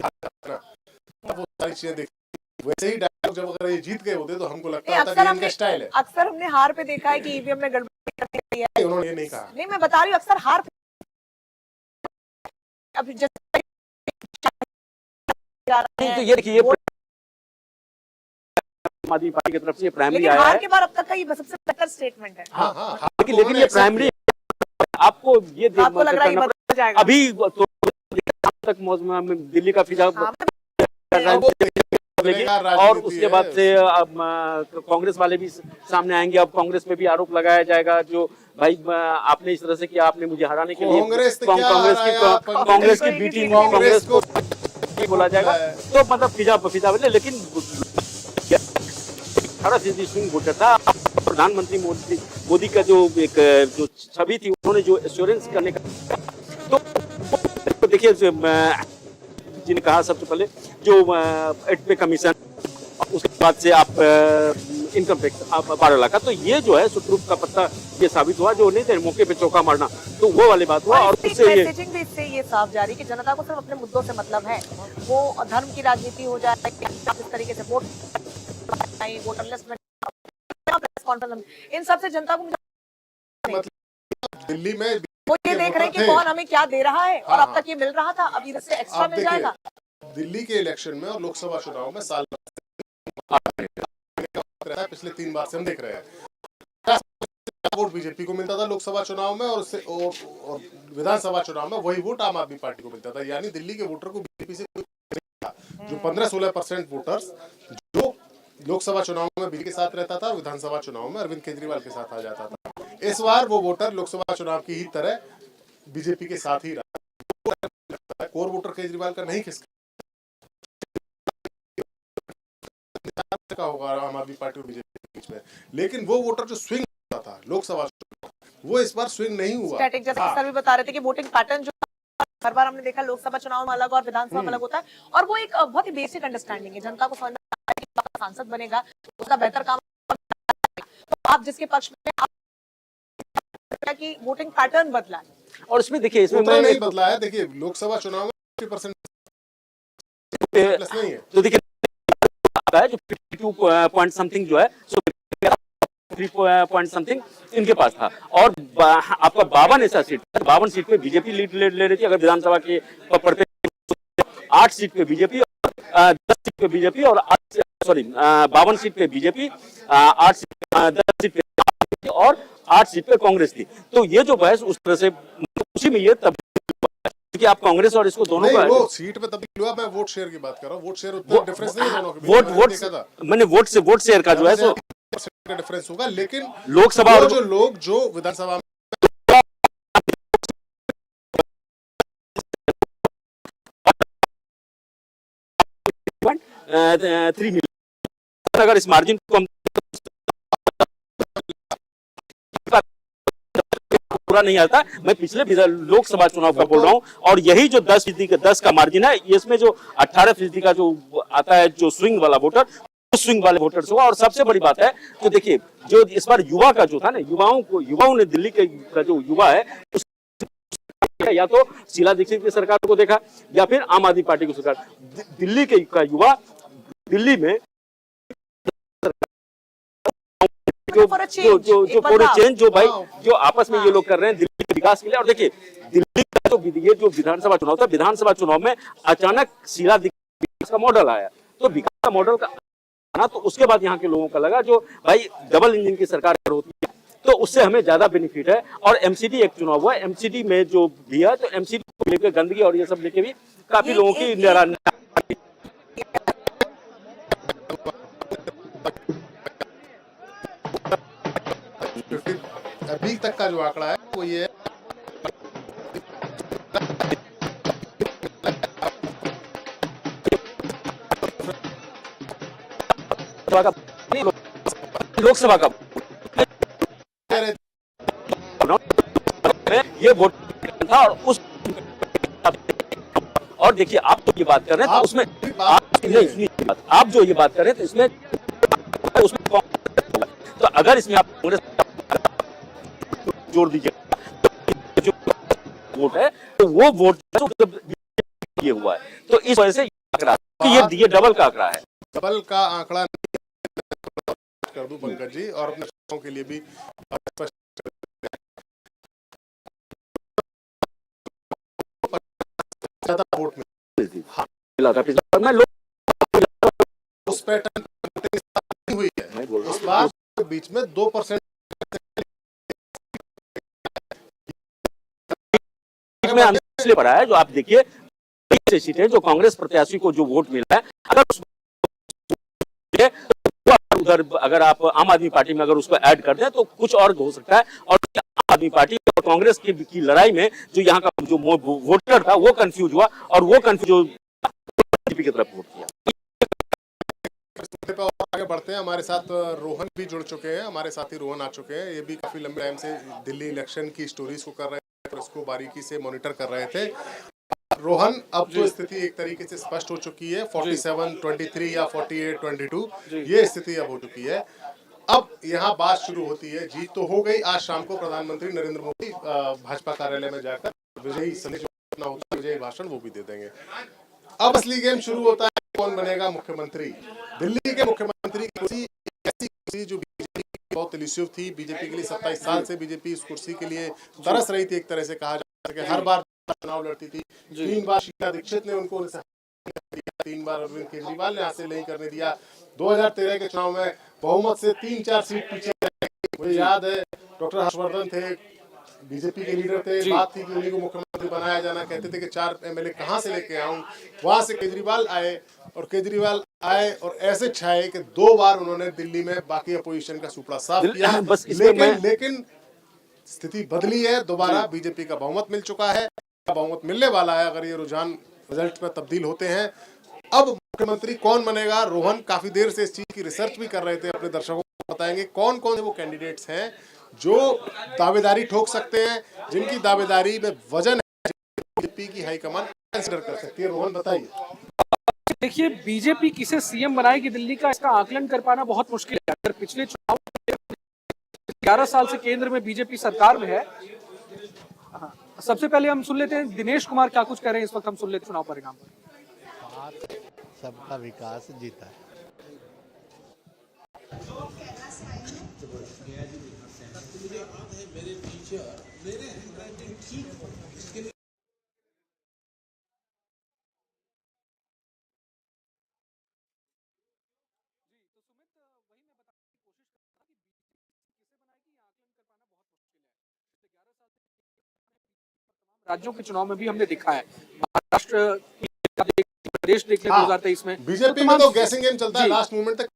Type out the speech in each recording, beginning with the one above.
वो सारी चीजें देखी। वैसे ही डायलॉग जब अगर ये जीत गए होते तो हमको लगता होता कि इनका स्टाइल है। अक्सर हमने हार पे देखा है कि ईवीएम में गड़बड़ी कर दी है। उन्होंने ये नहीं कहा। नहीं, मैं बता रही हूँ अक्सर हार अभी जैसे तो ये देखिए आम आदमी पार्टी की तरफ से प्राइमरी आया है। हार के बाद अब तक का ये सबसे बेहतर स्टेटमेंट है। हाँ, लेकिन ये प्राइमरी आपको ये आपको लग रहा है बदल जाएगा अभी तो तक दिल्ली का फिजा और उसके बाद से अब कांग्रेस वाले भी सामने आएंगे। अब कांग्रेस पे भी आरोप लगाया जाएगा जो भाई आपने इस तरह से किया, आपने मुझे हराने के लिए कांग्रेस की बी टीम कांग्रेस को बोला जाएगा। तो मतलब फिजा लेकिन 18% स्विंग वोटर था। प्रधानमंत्री मोदी का जो छवि थी, उन्होंने जो एश्योरेंस करने का तो देखिए जिन्होंने कहा सबसे पहले जो एड पे कमीशन, उसके बाद से आप इनकम टैक्स आप 12 लाख का, तो ये जो है सुटरूप का पत्ता ये साबित हुआ। जो नहीं थे मौके पे चौका मारना, तो वो वाली बात हुआ। और उससे मैसेजिंग भी इससे ये साफ जा रही कि जनता को सिर्फ अपने मुद्दों से मतलब है। वो धर्म की राजनीति हो जाए, इस तरीके से वोटर लिस्ट में इन सबसे जनता को दिल्ली में वो ये देख रहे हैं कि कौन हमें क्या दे रहा है और अब तक ये मिल रहा था, अब इससे एक्स्ट्रा मिल जाएगा। दिल्ली के इलेक्शन में और लोकसभा चुनाव में साल पिछले 3 बार से हम देख रहे हैं वोट बीजेपी को मिलता था लोकसभा चुनाव में, और उससे और विधानसभा चुनाव में वही वोट आम आदमी पार्टी को मिलता था। यानी दिल्ली के वोटर को बीजेपी से जो 15-16% वोटर्स जो लोकसभा चुनाव में बीजेपी के साथ रहता था, विधानसभा चुनाव में अरविंद केजरीवाल के साथ आ जाता था। इस बार वो वोटर लोकसभा चुनाव की ही तरह बीजेपी के साथ ही रहा। कोर वोटर केजरीवाल का नहीं खिसका होगा आम आदमी पार्टी और बीजेपी के बीच में, लेकिन वो वोटर जो स्विंग होता था लोकसभा वो इस बार स्विंग नहीं हुआ। स्टैटिक जैसे सर भी बता रहे थे कि वोटिंग पैटर्न जो हर बार हमने देखा लोकसभा चुनाव में अलग और विधानसभा में अलग होता है, और वो एक बहुत ही बेसिक अंडरस्टैंडिंग है। जनता को समझ में आता है कि सांसद बनेगा उसका बेहतर काम, तो आप जिसके पक्ष में आप की वोटिंग पैटर्न बदला है। और इसमें देखिए इसमें नहीं बदला है। देखिए लोकसभा चुनाव में 50% प्लस नहीं है, तो देखिए जो 52 पॉइंट समथिंग जो है 3 पॉइंट समथिंग इनके पास था। और आपका 52 ऐसा सीट, 52 सीट पे बीजेपी लीड ले रही थी। अगर विधानसभा के पढ़ते 8 सीट पे बीजेपी, 10 सीट पे बीजेपी और 52 सीट पे बीजेपी, 10 सीट पे और 8 सीट पे कांग्रेस थी। तो ये जो बहस उस तरह से उसी में ये तब कि आप कांग्रेस और इसको दोनों का वो सीट पे तब्दील हुआ। मैं वोट शेयर की बात कर रहा हूँ। वोट शेयर उतना डिफरेंस नहीं है दोनों के। मैंने वोट शेयर का जो है सो डिफरेंस होगा, लेकिन लोकसभा और जो लोग जो विधानसभा 3 मिलियन, अगर इस मार्जिन को हम पूरा नहीं आता, मैं पिछले लोकसभा चुनाव का बोल रहा हूं, और यही जो 10% का मार्जिन है, इसमें जो 18% का जो आता है जो स्विंग वाला वोटर, स्विंग वाले वोटर्स हुआ। और सबसे बड़ी बात है तो देखिए जो इस बार युवा का जो था ना, युवाओं ने दिल्ली का जो युवा है या तो शीला दीक्षित की सरकार को देखा या फिर आम आदमी पार्टी की सरकार। दिल्ली का युवा दिल्ली में जो पूरे चेंज जो भाई जो आपस में ये लोग कर रहे हैं दिल्ली के विकास के लिए। और देखिए दिल्ली का जो ये जो विधानसभा चुनाव था, विधानसभा चुनाव में अचानक शीला दीक्षित का मॉडल आया, तो विकास का मॉडल का आना, तो उसके बाद यहाँ के लोगों का लगा जो भाई डबल इंजन की सरकार होती है तो उससे हमें ज्यादा बेनिफिट है। और एमसीडी एक चुनाव हुआ, एमसीडी में जो भी है तो एमसीडी को लेकर गंदगी और ये सब लेके भी काफी लोगों की अभी तक का जो आंकड़ा है वो ये है लोकसभा का ये वोट था। और देखिए आप तो ये बात कर रहे हैं तो उसमें आप जो ये बात कर रहे हैं तो इसमें तो अगर इसमें आप कांग्रेस जोड़ दीजिए जो वोट है तो वो वोट ये हुआ है। तो इस वजह से ये आंकड़ा ये डबल का आंकड़ा है। डबल का आंकड़ा कर दूं पंकज जी, और अपने दर्शकों के लिए भी स्पष्ट ज्यादा वोट मिला था मैं उस पैटर्न हुई है। इस बार के बीच में 2% में इसलिए बढ़ा है। जो आप देखिए सीटें जो कांग्रेस प्रत्याशी को जो वोट मिला है, अगर उधर अगर आप आम आदमी पार्टी में अगर उसको ऐड कर दें तो कुछ और हो सकता है। और आम आदमी पार्टी और कांग्रेस की लड़ाई में जो यहाँ का जो वोटर था वो कंफ्यूज हुआ, और वो कंफ्यूज बीजेपी की तरफ वोट किया। पे और आगे बढ़ते हैं। हमारे साथ रोहन भी जुड़ चुके हैं, हमारे साथी रोहन आ चुके हैं। ये भी काफी लंबे टाइम से दिल्ली इलेक्शन की स्टोरीज को कर रहे थे और इसको बारीकी से मॉनिटर कर रहे थे। रोहन, अब तो स्थिति एक तरीके से स्पष्ट हो चुकी है। 47-23 या 48-22 ये स्थिति अब हो चुकी है। अब यहाँ बात शुरू होती है। जीत तो हो गई। आज शाम को प्रधानमंत्री नरेंद्र मोदी भाजपा कार्यालय में जाकर विजयी संदेश अपना होता विजयी भाषण वो भी दे देंगे। अब असली गेम शुरू होता है, कौन बनेगा मुख्यमंत्री। दिल्ली के मुख्यमंत्री की कुर्सी ऐसी कुर्सी जो बीजेपी की बहुत इल्यूसिव थी। बीजेपी के लिए 27 साल से बीजेपी इस कुर्सी के लिए तरस रही थी, एक तरह से कहा जा सके। हर बार चुनाव लड़ती थी। 3 बार शीला दीक्षित ने उनको 3 बार अरविंद केजरीवाल ने हासिल नहीं करने दिया। 2013 के चुनाव में बहुमत से 3-4 सीट पीछे। मुझे याद है डॉक्टर हर्षवर्धन थे, बीजेपी के लीडर थे, बात थी कि उन्हीं को मुख्यमंत्री बनाया जाना। कहते थे कि 4 एमएलए कहां से लेके आऊं। वहां से केजरीवाल आए और ऐसे छाए कि 2 बार उन्होंने दिल्ली में बाकी अपोजिशन का सुपड़ा साफ किया। लेकिन स्थिति बदली है। दोबारा बीजेपी का बहुमत मिल चुका है, बहुमत मिलने वाला है अगर ये रुझान रिजल्ट में तब्दील होते हैं। अब मुख्यमंत्री कौन बनेगा, रोहन काफी देर से इस चीज की रिसर्च भी कर रहे थे। अपने दर्शकों को बताएंगे कौन कौन से वो कैंडिडेट्स हैं जो दावेदारी ठोक सकते हैं, जिनकी दावेदारी में वजन है, बीजेपी की हाईकमान कंसिडर कर सकती है। रोहन बताइए। देखिए, बीजेपी किसे सीएम बनाएगी दिल्ली का, इसका आकलन कर पाना बहुत मुश्किल है। अगर पिछले चुनाव 11 साल से केंद्र में बीजेपी सरकार में है। सबसे पहले हम सुन लेते हैं दिनेश कुमार क्या कुछ कह रहे हैं इस वक्त। हम सुन लेते चुनाव परिणाम पर। सबका विकास जीता है। राज्यों के चुनाव में भी हमने देखा है। महाराष्ट्र प्रदेश देख लें 2023 में बीजेपी में तो गैसिंग गेम चलता है लास्ट मोमेंट तक।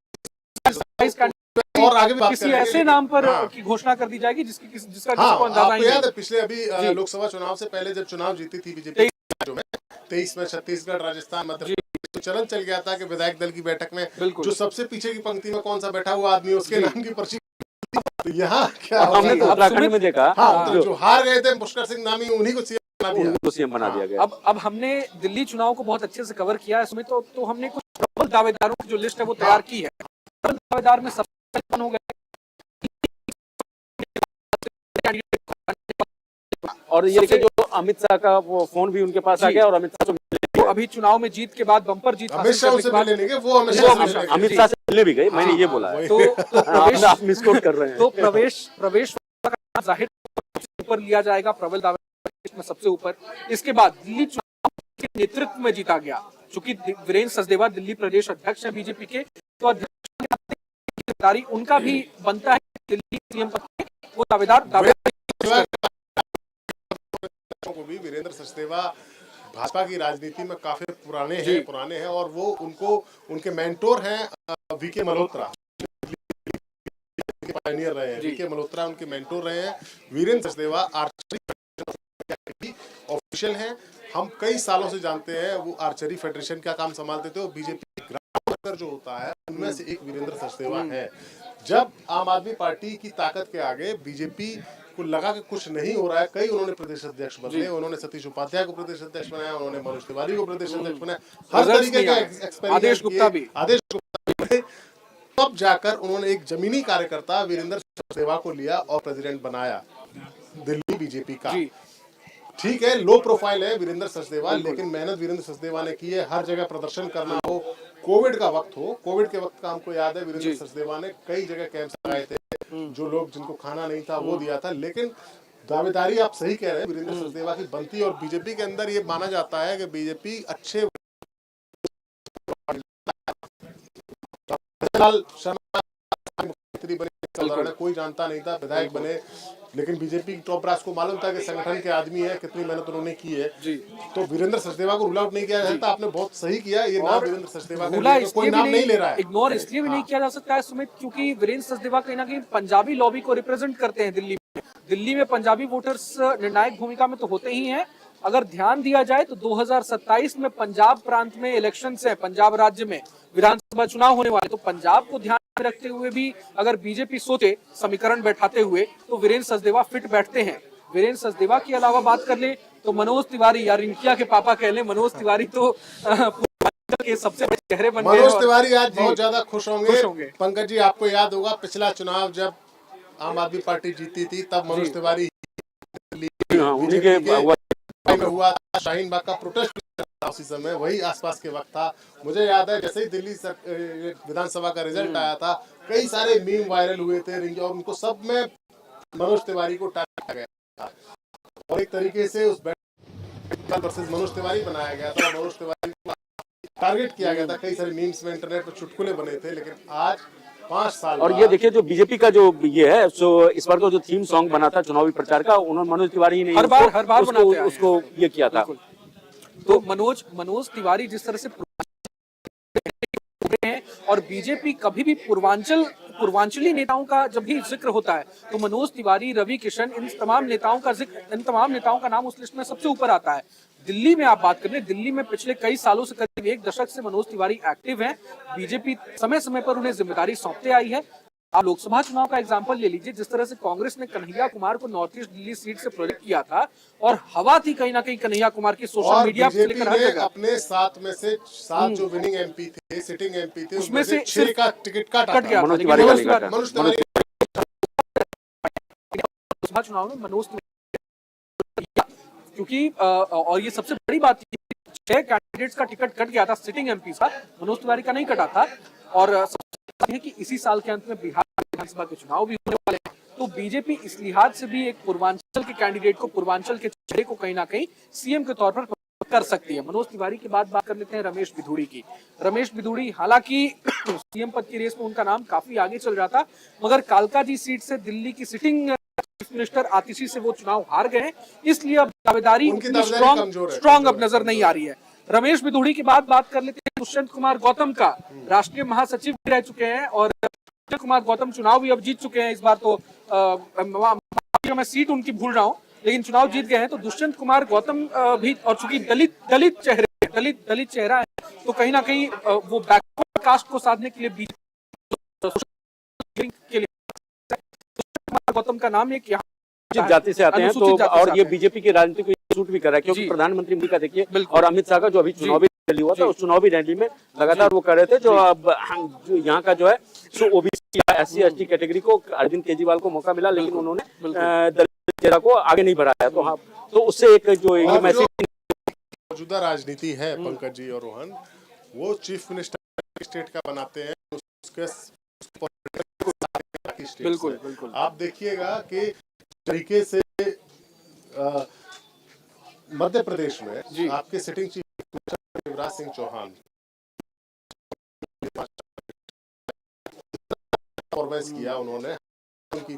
और आगे भी बात किसी ऐसे नाम पर की घोषणा कर दी जाएगी जिसका किसी को अंदाजा नहीं है। पिछले अभी लोकसभा चुनाव से पहले जब चुनाव जीती थी बीजेपी 23 में छत्तीसगढ़, राजस्थान, मध्य प्रदेश, तो चलन चल गया था कि विधायक दल की बैठक में जो सबसे पीछे की पंक्ति में कौन सा बैठा हुआ आदमी उसके नाम की पर्ची। तो यहाँ क्या हमने तो उत्तराखंड में देखा, जो हार गए थे पुष्कर सिंह नामी, उन्हीं को सीएम बना दिया गया। अब हमने दिल्ली चुनाव को बहुत अच्छे से कवर किया है। इसमें तो हमने कुछ प्रबल दावेदारों की जो लिस्ट है वो तैयार की है। प्रबल दावेदार में सबसे हो गए और ये जो अमित शाह का वो फोन भी उनके पास आ गया, और अमित शाह तो अभी चुनाव में जीत के बाद बम्पर जीत अमित शाह से मिलने भी गए। मैंने ये बोला है, तो आप मिसकोट कर रहे हैं। तो प्रवेश जाहिर ऊपर लिया जाएगा, प्रबल दावेदार में सबसे ऊपर। इसके बाद दिल्ली चुनाव के नेतृत्व में जीता गया, चूंकि वीरेंद्र सचदेवा दिल्ली प्रदेश अध्यक्ष है बीजेपी के, तो अध्यक्ष उनका भी बनता है दिल्ली सीएम पद वो दावेदार को भी। वीरेंद्र सचदेवा भाजपा की राजनीति में काफी पुराने हैं और वो उनके मेंटोर हैं वीके मल्होत्रा, पायनियर रहे हैं। वीके मल्होत्रा उनके मेंटोर रहे हैं। वीरेंद्र सचदेवा आर्चरी ऑफिशियल हैं। हम कई सालों से जानते हैं वो आर्चरी फेडरेशन का काम संभालते थे। और बीजेपी ग्राउंड जो होता है उनमें से एक वीरेंद्र सचदेवा है। जब आम आदमी पार्टी की ताकत के आगे बीजेपी को लगा कि कुछ नहीं हो रहा है, कई उन्होंने प्रदेश अध्यक्ष बदले। उन्होंने सतीश उपाध्याय को प्रदेश अध्यक्ष बनाया, उन्होंने मनोज तिवारी को प्रदेश अध्यक्ष बनाया, हर तरीके का एक्सपेरिमेंट, आदेश गुप्ता भी तब जाकर उन्होंने एक जमीनी कार्यकर्ता वीरेंद्र सचदेवा को लिया और प्रेसिडेंट बनाया दिल्ली बीजेपी का। ठीक है, लो प्रोफाइल है वीरेंद्र सचदेवा, लेकिन मेहनत वीरेंद्र सचदेवा ने की है। हर जगह प्रदर्शन करना हो, कोविड का वक्त हो, कोविड के वक्त का हमको याद है वीरेंद्र सचदेवा ने कई जगह कैंप लगाए थे, जो लोग जिनको खाना नहीं था वो दिया था। लेकिन दावेदारी आप सही कह रहे हैं वीरेंद्र सचदेवा की बनती है, और बीजेपी के अंदर ये माना जाता है कि बीजेपी अच्छे शर्मा मुख्यमंत्री बने, कोई जानता नहीं था, विधायक बने, लेकिन बीजेपी की टॉप ब्रास को मालूम था कि संगठन के आदमी है, कितनी मेहनत उन्होंने की है। तो वीरेंद्र सचदेवा को रूल आउट नहीं किया जा सकता। आपने बहुत सही किया, ये नाम वीरेंद्र सचदेवा का कोई नाम नहीं ले रहा है, इग्नोर इसलिए भी नहीं किया जा सकता है सुमित, क्योंकि वीरेंद्र सचदेवा कहीं ना कहीं पंजाबी लॉबी को रिप्रेजेंट करते हैं दिल्ली में। दिल्ली में पंजाबी वोटर्स निर्णायक भूमिका में तो होते ही हैं। अगर ध्यान दिया जाए तो 2027 में पंजाब प्रांत में इलेक्शंस है, पंजाब राज्य में विधानसभा चुनाव होने वाले, तो पंजाब को ध्यान में रखते हुए भी अगर बीजेपी सोचे समीकरण बैठाते हुए, तो वीरेंद्र सचदेवा फिट बैठते हैं। वीरेंद्र सचदेवा के अलावा बात कर ले तो मनोज तिवारी, या रिंकिया के पापा कह ले, मनोज तिवारी तो के सबसे बड़े चेहरे बन गए। मनोज तिवारी आज बहुत ज्यादा खुश होंगे। पंकज जी, आपको याद होगा पिछला चुनाव जब आम आदमी पार्टी जीती थी, तब मनोज तिवारी हुआ था, शाहीन बाग का प्रोटेस्ट उसी समय, वही आसपास के वक्त था। मुझे याद है जैसे ही दिल्ली विधानसभा का रिजल्ट आया था, कई सारे मीम वायरल हुए थे रिंकी, और उनको सब में मनोज तिवारी को टारगेट किया गया था, और एक तरीके से उस वर्सेस मनोज तिवारी बनाया गया था। मनोज तिवारी को टारगेट किया गया था, कई सारे मीम्स में इंटरनेट पर चुटकुले बने थे। लेकिन आज 5 साल और ये देखिए जो बीजेपी का जो ये है, सो इस बार का जो थीम सॉन्ग बना था चुनावी प्रचार का, उन्होंने मनोज तिवारी ने हर बार उसको ये किया था। तो मनोज तिवारी जिस तरह से हैं, और बीजेपी कभी भी पूर्वांचली नेताओं का जब भी जिक्र होता है तो मनोज तिवारी, रवि किशन, इन तमाम नेताओं का नाम उस लिस्ट में सबसे ऊपर आता है। दिल्ली में आप बात करें, दिल्ली में पिछले कई सालों से, करीब 1 दशक से मनोज तिवारी एक्टिव हैं। बीजेपी समय समय पर उन्हें जिम्मेदारी सौंपते आई है। आप लोकसभा चुनाव का एग्जांपल ले लीजिए, जिस तरह से कांग्रेस ने कन्हैया कुमार को नॉर्थ ईस्ट दिल्ली सीट से प्रोजेक्ट किया था, और हवा थी कहीं ना कहीं कन्हैया कुमार की सोशल मीडिया से लेकर हर जगह। अपने 7 में से 7 जो विनिंग एमपी थे, सिटिंग एमपी थे, उसमें से 6 का टिकट कट गया। मनोज तिवारी लोकसभा चुनाव में मनोज तिवारी, क्योंकि और ये सबसे बड़ी बात, 6 कैंडिडेट्स का टिकट कट गया था सिटिंग एमपी का, मनोज तिवारी का नहीं कटा था। और है कि इसी साल के अंत में बिहार विधानसभा के चुनाव भी होने वाले हैं, तो बीजेपी इस लिहाज से भी एक पूर्वांचल के कैंडिडेट को, पूर्वांचल के चेहरे को कहीं ना कहीं सीएम के तौर पर कर सकती है। मनोज तिवारी के बाद बात कर लेते हैं रमेश बिधूड़ी की। रमेश बिधूड़ी, हालांकि सीएम पद की रेस में उनका नाम काफी आगे चल रहा था, मगर कालकाजी सीट से दिल्ली की सिटिंग चीफ मिनिस्टर आतिशी से वो चुनाव हार गए, इसलिए अब दावेदारी स्ट्रॉन्ग अब नजर नहीं आ रही है। रमेश बिधूड़ी के बाद बात कर लेते हैं दुष्यंत कुमार गौतम का। राष्ट्रीय महासचिव भी रह चुके हैं, और दुष्यंत कुमार गौतम चुनाव भी अब जीत चुके हैं। इस बार तो मैं सीट उनकी भूल रहा हूं, लेकिन चुनाव जीत गए हैं। तो दुष्यंत कुमार गौतम भी, और चूंकि दलित चेहरा है, तो कहीं ना कहीं वो बैकवर्ड कास्ट को साधने के लिए दुष्यंत कुमार गौतम का नाम एक यहाँ जाति से आते हैं, तो और ये बीजेपी की राजनीति को सूट भी कर रहा है, क्योंकि प्रधानमंत्री मोदी का देखिए, और अमित शाह का जो अभी चुनावी रैली हुआ था, उस चुनावी रैली में लगातार वो कर रहे थे जो अब यहाँ का जो है सो ओबीसी या SC/ST कैटेगरी को अरविंद केजरीवाल को मौका मिला, लेकिन उन्होंने दलित चेहरा को आगे नहीं बढ़ाया। तो हाँ, तो उससे एक जो ये मैसेज मौजूदा राजनीति है पंकज जी और रोहन, वो चीफ मिनिस्टर स्टेट का बनाते हैं, उसके बिल्कुल आप देखिएगा कि तरीके से मध्य प्रदेश में आपके sitting chief minister Shivraj Singh Chouhan performance किया उन्होंने, उनकी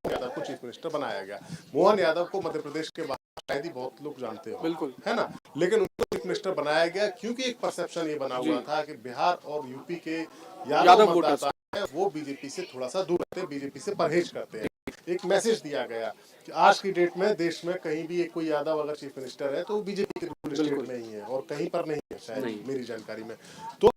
यादव को चीफ मिनिस्टर बनाया गया। मोहन यादव को मध्य प्रदेश के बाहर शायद ही बहुत लोग जानते हो, बिल्कुल है ना, लेकिन उनको चीफ मिनिस्टर बनाया गया क्योंकि एक परसेप्शन ये बना हुआ था कि बिहार और यूपी के यादव मतदाता है वो बीजेपी से थोड़ा सा दूर रहते हैं, बीजेपी से परहेज करते हैं। एक मैसेज दिया गया कि आज की डेट में देश में कहीं भी एक कोई यादव अगर चीफ मिनिस्टर है तो बीजेपी के रूल स्टेट में ही है, और कहीं पर नहीं है शायद मेरी जानकारी में। तो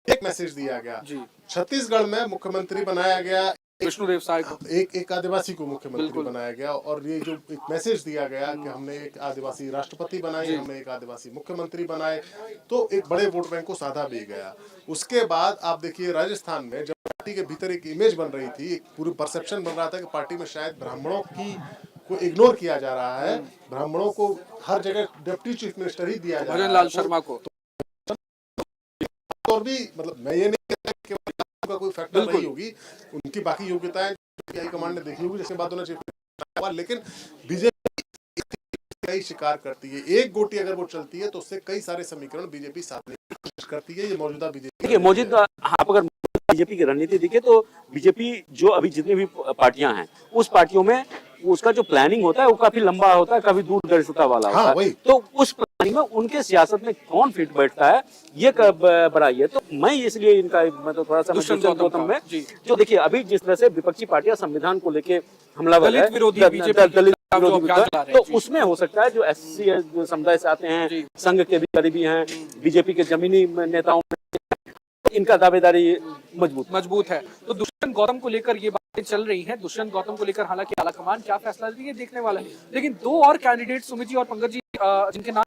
एक मैसेज दिया गया। छत्तीसगढ़ में मुख्यमंत्री बनाया गया विष्णुदेव साय को, एक आदिवासी को मुख्यमंत्री बनाया गया, और ये जो एक मैसेज दिया गया कि हमने एक आदिवासी राष्ट्रपति बनाए, हमने एक आदिवासी मुख्यमंत्री बनाए, तो एक बड़े वोट बैंक को साधा भी गया। उसके बाद आप देखिए राजस्थान में जब पार्टी के भीतर एक इमेज बन रही थी, एक पूरी परसेप्शन बन रहा था कि पार्टी में शायद ब्राह्मणों की को इग्नोर किया जा रहा है, ब्राह्मणों को हर जगह डिप्टी चीफ मिनिस्टर ही दिया जा रहा है। भजन लाल शर्मा को और भी मतलब मैं ये नहीं कहता कि केवल का कोई फैक्टर नहीं होगी, उनकी बाकी योग्यताएं हाई कमांड ने देखी होगी, जिसके बाद उन्हें चीफ मिनिस्टर हुआ। लेकिन बीजेपी कई शिकार करती है, एक गोटी अगर वो चलती है तो उससे कई सारे समीकरण बीजेपी साधने की कोशिश करती है। ये मौजूदा बीजेपी देखिए मौजूदा आप अगर बीजेपी की रणनीति देखें तो बीजेपी जो अभी जितनी भी पार्टियां हैं उस पार्टियों में उसका जो प्लानिंग होता है वो काफी लंबा होता है, काफी दूरदर्शिता वाला होता है। वही। तो उस प्लानिंग में उनके सियासत में कौन फिट बैठता है ये बड़ा ये तो मैं इसलिए इनका मतलब थोड़ा सा दुष्यंत गौतम में जी। जो देखिए अभी जिस तरह से विपक्षी पार्टियां संविधान को लेके हमलावर है, दलित विरोधी दलित बीजेपी विरोधी जो अभियान चला रहे हैं, तो जी। उसमें हो सकता है जो एससी समुदाय से आते हैं, जी। संघ के भी करीबी हैं, बीजेपी के जमीनी नेताओं इनका दावेदारी मजबूत है। तो दुष्यंत गौतम को लेकर ये बातें चल रही हैं। दुष्यंत गौतम को लेकर हालांकि आलाकमान क्या फैसला लेती है देखने वाला है। लेकिन दो और कैंडिडेट सुमित जी और पंकज जी जिनके नाम